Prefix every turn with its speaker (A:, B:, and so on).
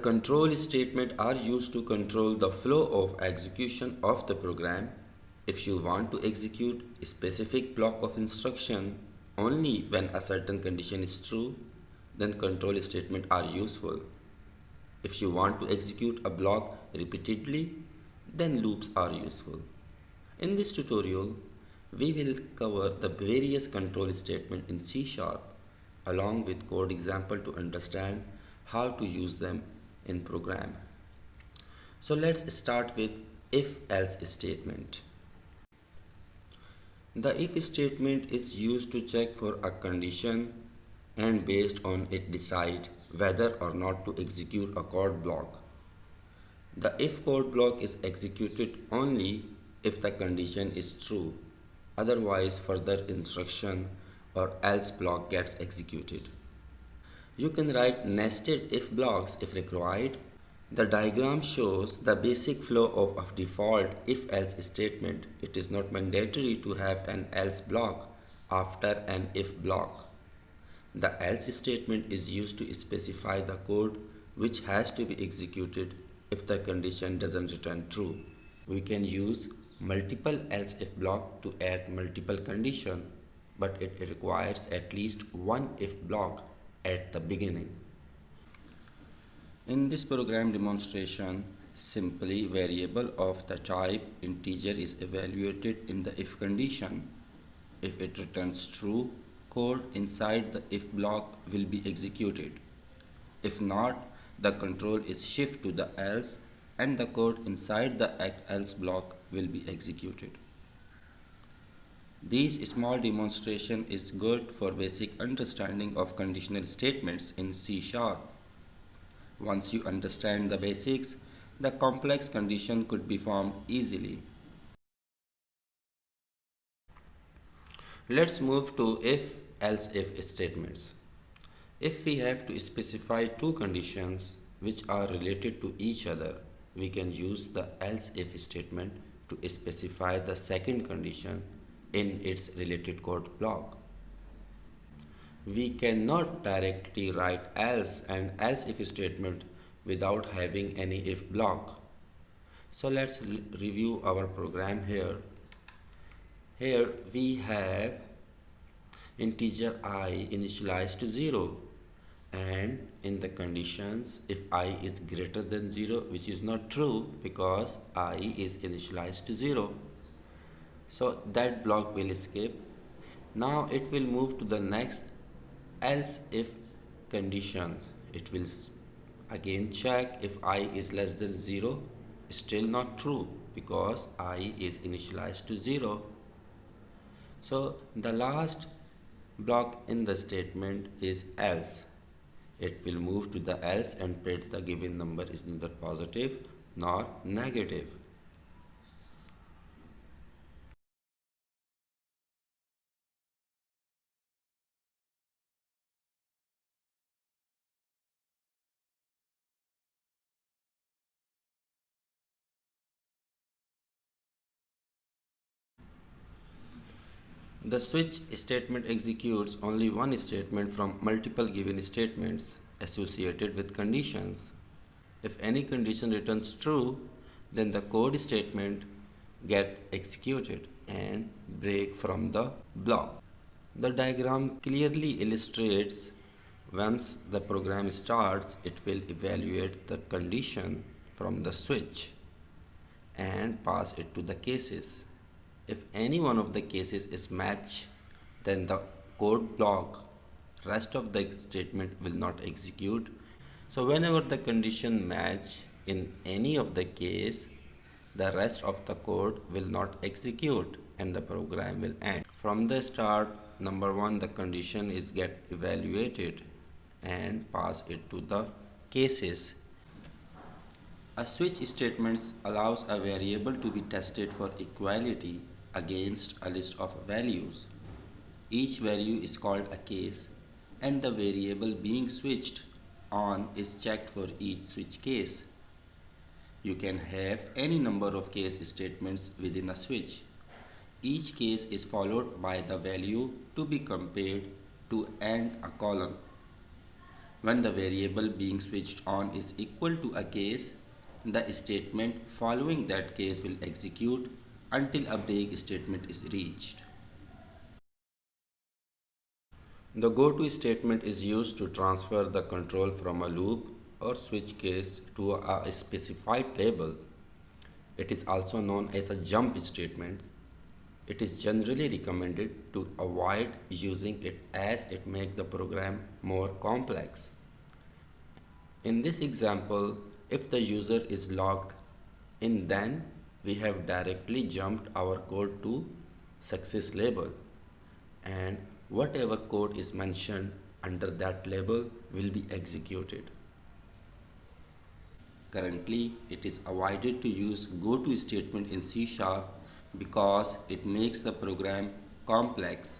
A: control statements are used to control the flow of execution of the program. If you want to execute a specific block of instruction only when a certain condition is true, then control statements are useful. If you want to execute a block repeatedly, then loops are useful. In this tutorial, we will cover the various control statements in C# along with code example to understand how to use them in program. So let's start with if-else statement. The if statement is used to check for a condition and based on it decide whether or not to execute a code block. The if code block is executed only if the condition is true. Otherwise, further instruction or else block gets executed. You can write nested if blocks if required. The diagram shows the basic flow of a default if-else statement. It is not mandatory to have an else block after an if block. The else statement is used to specify the code which has to be executed if the condition doesn't return true. We can use multiple else if block to add multiple conditions, but it requires at least one if block at the beginning. In this program demonstration, simply variable of the type integer is evaluated in the if condition. If it returns true, code inside the if block will be executed. If not, the control is shift to the else and the code inside the else block will be executed. This small demonstration is good for basic understanding of conditional statements in C#. Once you understand the basics, the complex condition could be formed easily. Let's move to if-else-if statements. If we have to specify two conditions which are related to each other, we can use the else-if statement to specify the second condition in its related code block. We cannot directly write else and else-if statement without having any if block. So let's review our program here. Here we have integer I initialized to 0, and in the conditions if I is greater than 0, which is not true because I is initialized to 0. So that block will skip. Now it will move to the next else if condition. It will again check if I is less than 0, still not true because I is initialized to 0. So the last block in the statement is else. It will move to the else and print the given number is neither positive nor negative. The switch statement executes only one statement from multiple given statements associated with conditions. If any condition returns true, then the code statement get executed and break from the block. The diagram clearly illustrates once the program starts, it will evaluate the condition from the switch and pass it to the cases. If any one of the cases is matched, then the code block, rest of the statement will not execute. So whenever the condition match in any of the case, the rest of the code will not execute and the program will end. From the start, number one, the condition is get evaluated and pass it to the cases. A switch statement allows a variable to be tested for equality against a list of values. Each value is called a case and the variable being switched on is checked for each switch case. You can have any number of case statements within a switch. Each case is followed by the value to be compared to and a column. When the variable being switched on is equal to a case, the statement following that case will execute until a break statement is reached. The goto statement is used to transfer the control from a loop or switch case to a specified label. It is also known as a jump statement. It is generally recommended to avoid using it as it makes the program more complex. In this example, if the user is logged in, then we have directly jumped our code to success label, and whatever code is mentioned under that label will be executed. Currently, it is avoided to use goto statement in C# because it makes the program complex